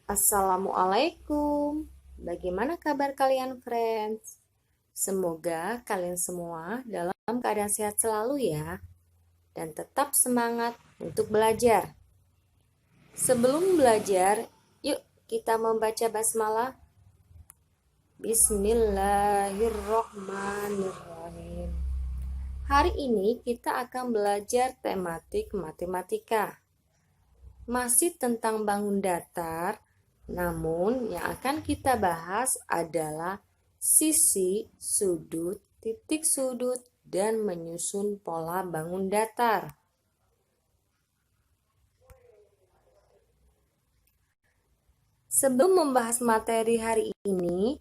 Assalamualaikum. Bagaimana kabar kalian, friends? Semoga kalian semua dalam keadaan sehat selalu ya, dan tetap semangat untuk belajar. Sebelum belajar, yuk kita membaca basmalah. Bismillahirrohmanirrohim. Hari ini kita akan belajar tematik matematika. Masih tentang bangun datar, namun yang akan kita bahas adalah sisi, sudut, titik sudut, dan menyusun pola bangun datar. Sebelum membahas materi hari ini,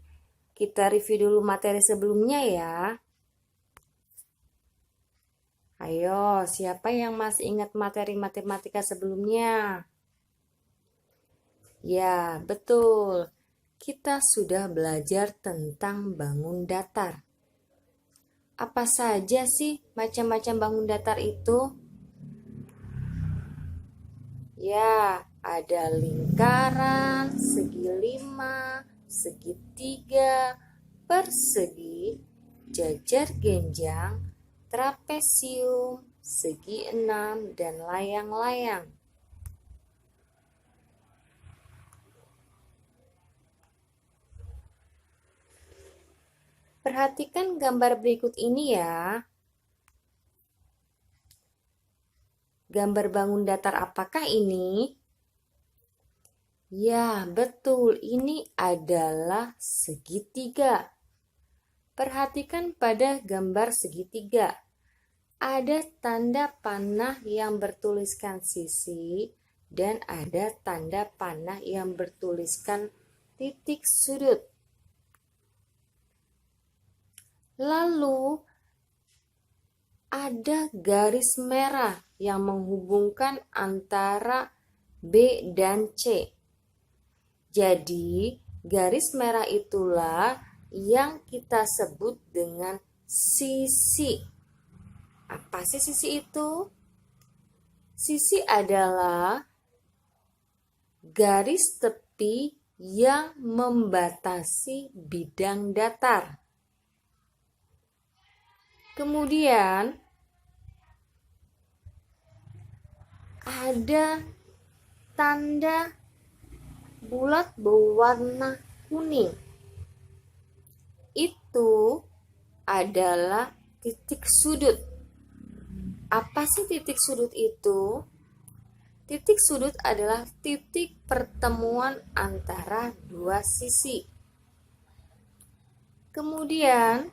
kita review dulu materi sebelumnya ya. Ayo, siapa yang masih ingat materi matematika sebelumnya? Ya, betul. Kita sudah belajar tentang bangun datar. Apa saja sih macam-macam bangun datar itu? Ya, ada lingkaran, segi 5, segitiga, persegi, jajar genjang, trapesium, segi 6, dan layang-layang. Perhatikan gambar berikut ini ya. Gambar bangun datar apakah ini? Ya, betul. Ini adalah segitiga. Perhatikan pada gambar segitiga. Ada tanda panah yang bertuliskan sisi dan ada tanda panah yang bertuliskan titik sudut. Lalu ada garis merah yang menghubungkan antara B dan C. Jadi, garis merah itulah yang kita sebut dengan sisi. Apa sih sisi itu? Sisi adalah garis tepi yang membatasi bidang datar. Kemudian ada tanda bulat berwarna kuning. Itu adalah titik sudut. Apa sih titik sudut itu? Titik sudut adalah titik pertemuan antara dua sisi. Kemudian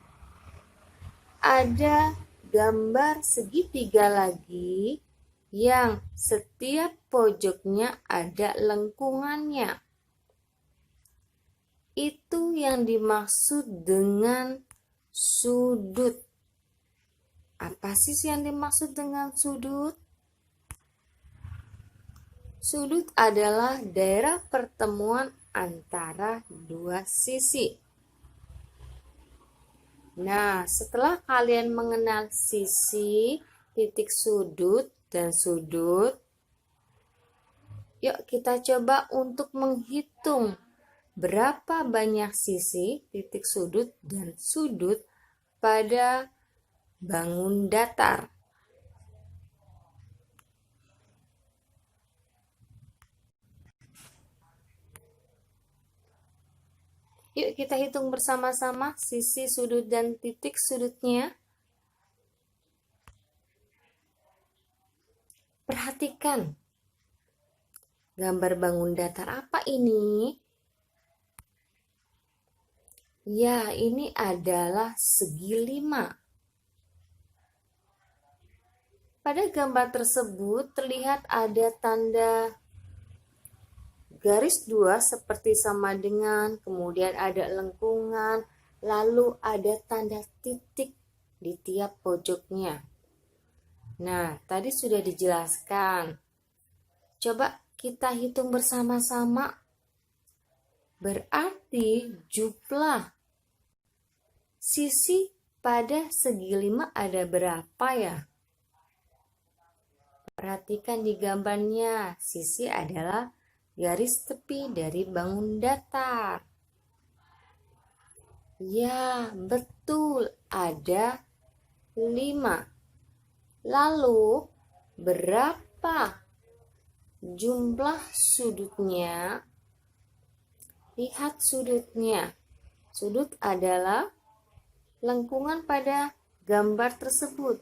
ada gambar segitiga lagi yang setiap pojoknya ada lengkungannya. Itu yang dimaksud dengan sudut. Apa sih yang dimaksud dengan sudut? Sudut adalah daerah pertemuan antara dua sisi. Nah, setelah kalian mengenal sisi, titik sudut, dan sudut, yuk kita coba untuk menghitung berapa banyak sisi, titik sudut, dan sudut pada bangun datar. Yuk kita hitung bersama-sama sisi, sudut, dan titik sudutnya. Perhatikan gambar bangun datar apa ini? Ya, ini adalah segi 5. Pada gambar tersebut terlihat ada tanda garis 2 seperti sama dengan, kemudian ada lengkungan, lalu ada tanda titik di tiap pojoknya. Nah, tadi sudah dijelaskan. Coba kita hitung bersama-sama. Berarti jumlah sisi pada segi 5 ada berapa ya? Perhatikan di gambarnya, sisi adalah garis tepi dari bangun datar? Ya, betul, ada 5. Lalu, berapa jumlah sudutnya? Lihat sudutnya. Sudut adalah lengkungan pada gambar tersebut.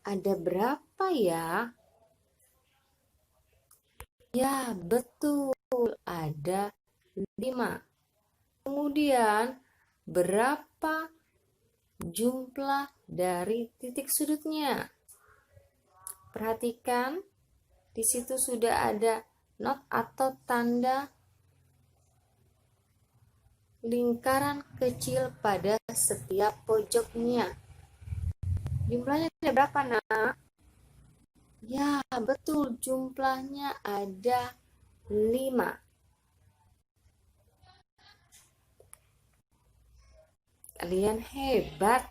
Ada berapa ya? Ya, betul. Ada 5. Kemudian, berapa jumlah dari titik sudutnya? Perhatikan, di situ sudah ada not atau tanda lingkaran kecil pada setiap pojoknya. Jumlahnya ada berapa, nak? Ya, betul, jumlahnya ada 5. Kalian hebat.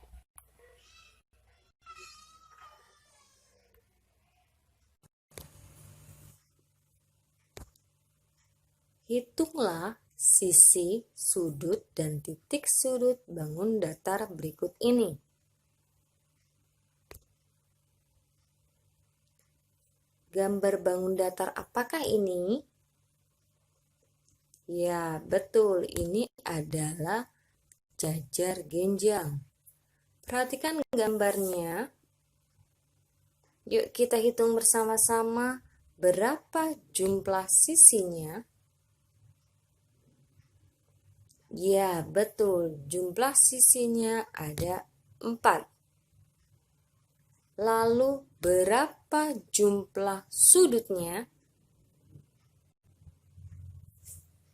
Hitunglah sisi, sudut, dan titik sudut bangun datar berikut ini. Gambar bangun datar apakah ini? Ya, betul. Ini adalah jajar genjang. Perhatikan gambarnya. Yuk kita hitung bersama-sama berapa jumlah sisinya. Ya, betul. Jumlah sisinya ada 4. Lalu berapa jumlah sudutnya?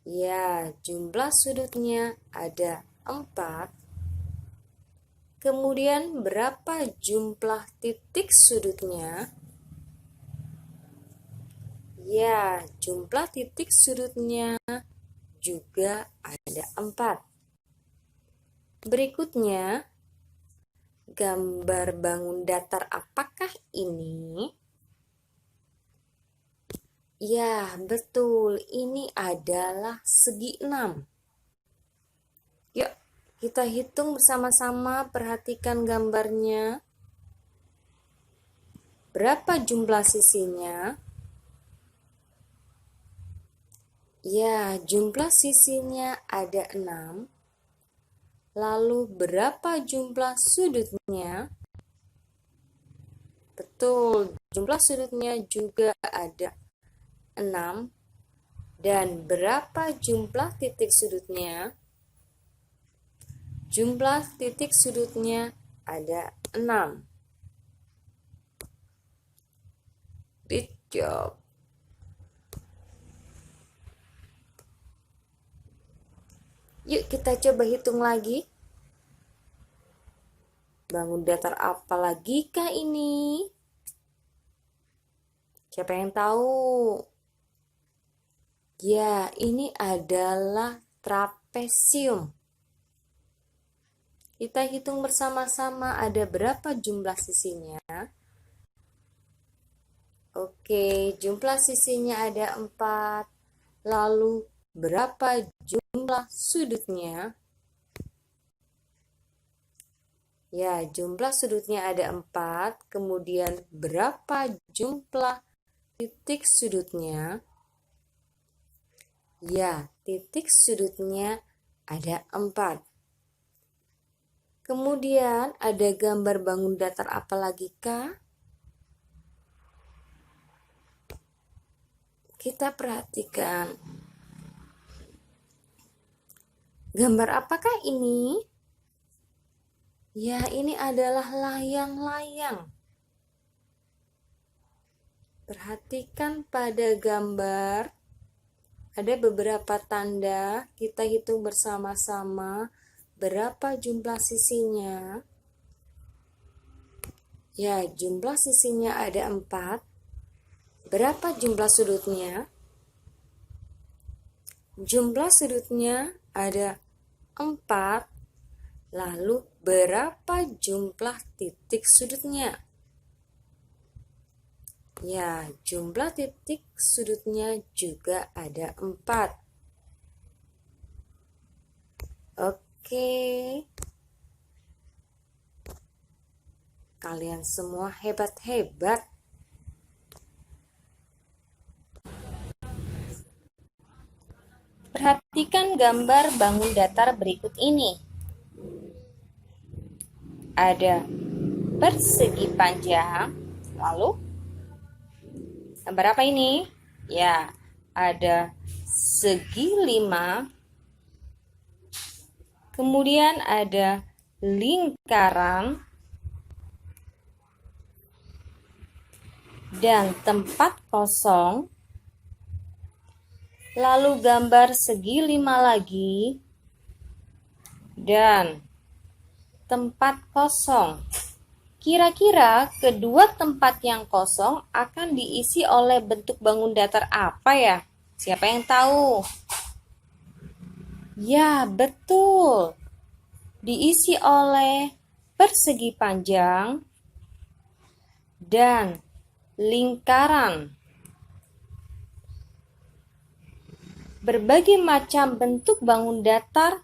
Ya, jumlah sudutnya ada 4. Kemudian berapa jumlah titik sudutnya? Ya, jumlah titik sudutnya juga ada 4. Berikutnya, gambar bangun datar apakah ini? Ya, betul. Ini adalah segi 6. Yuk, kita hitung bersama-sama. Perhatikan gambarnya. Berapa jumlah sisinya? Ya, jumlah sisinya ada 6. Lalu berapa jumlah sudutnya? Betul, jumlah sudutnya juga ada 6. Dan berapa jumlah titik sudutnya? Jumlah titik sudutnya ada 6. Good job. Yuk kita coba hitung lagi. Bangun datar apa lagi kah ini? Siapa yang tahu? Ya, ini adalah trapesium. Kita hitung bersama-sama ada berapa jumlah sisinya. Oke, jumlah sisinya ada 4. Lalu berapa jumlah sudutnya? Ya, jumlah sudutnya ada 4. Kemudian berapa jumlah titik sudutnya? Ya, titik sudutnya ada 4. Kemudian ada gambar bangun datar apa lagi kah? Kita perhatikan. Gambar apakah ini? Ya, ini adalah layang-layang. Perhatikan pada gambar. Ada beberapa tanda. Kita hitung bersama-sama berapa jumlah sisinya. Ya, jumlah sisinya ada 4. Berapa jumlah sudutnya? Jumlah sudutnya ada 4. Lalu berapa jumlah titik sudutnya? Ya, jumlah titik sudutnya juga ada 4. Oke. Kalian semua hebat-hebat. Perhatikan gambar bangun datar berikut ini. Ada persegi panjang, lalu gambar apa ini? Ya, ada segi 5, kemudian ada lingkaran, dan tempat kosong. Lalu gambar segi 5 lagi, dan tempat kosong. Kira-kira kedua tempat yang kosong akan diisi oleh bentuk bangun datar apa ya? Siapa yang tahu? Ya, betul. Diisi oleh persegi panjang dan lingkaran. Berbagai macam bentuk bangun datar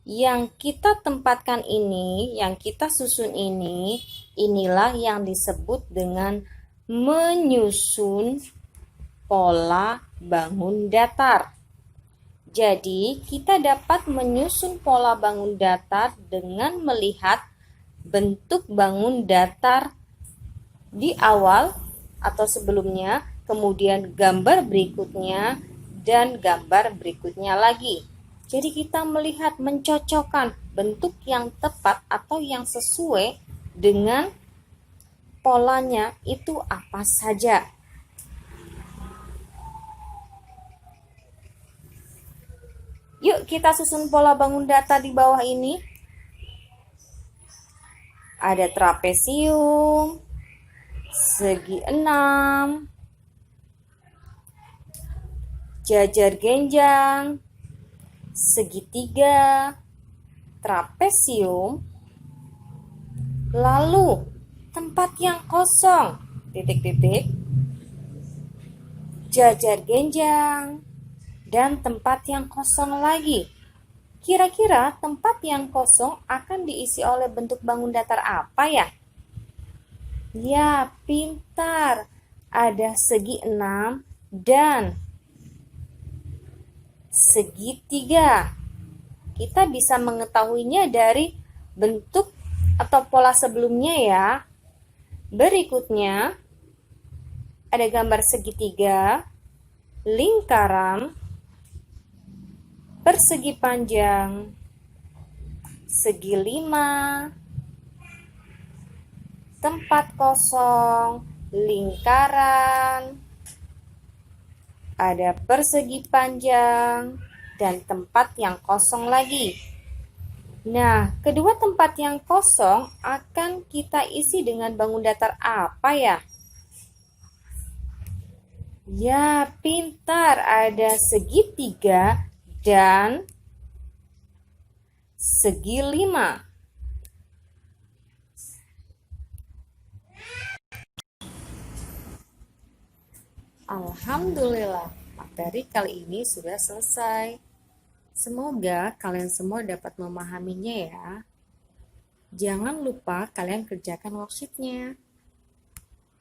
yang kita tempatkan ini, yang kita susun ini, inilah yang disebut dengan menyusun pola bangun datar. Jadi, kita dapat menyusun pola bangun datar dengan melihat bentuk bangun datar di awal atau sebelumnya, kemudian gambar berikutnya, dan gambar berikutnya lagi. Jadi kita melihat mencocokkan bentuk yang tepat atau yang sesuai dengan polanya itu apa saja. Yuk kita susun pola bangun datar di bawah ini. Ada trapesium, segi 6, jajar genjang, segitiga, trapesium, lalu tempat yang kosong, titik-titik, jajar genjang, dan tempat yang kosong lagi. Kira-kira tempat yang kosong akan diisi oleh bentuk bangun datar apa ya? Ya, pintar. Ada segi 6 dan segitiga. Kita bisa mengetahuinya dari bentuk atau pola sebelumnya ya. Berikutnya ada gambar segitiga, lingkaran, persegi panjang, segi 5, tempat kosong, lingkaran, ada persegi panjang, dan tempat yang kosong lagi. Nah, kedua tempat yang kosong akan kita isi dengan bangun datar apa ya? Ya, pintar. Ada segitiga dan segi 5. Alhamdulillah, materi kali ini sudah selesai. Semoga kalian semua dapat memahaminya ya. Jangan lupa kalian kerjakan worksheet-nya.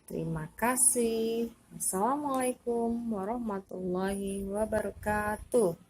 Terima kasih. Wassalamualaikum warahmatullahi wabarakatuh.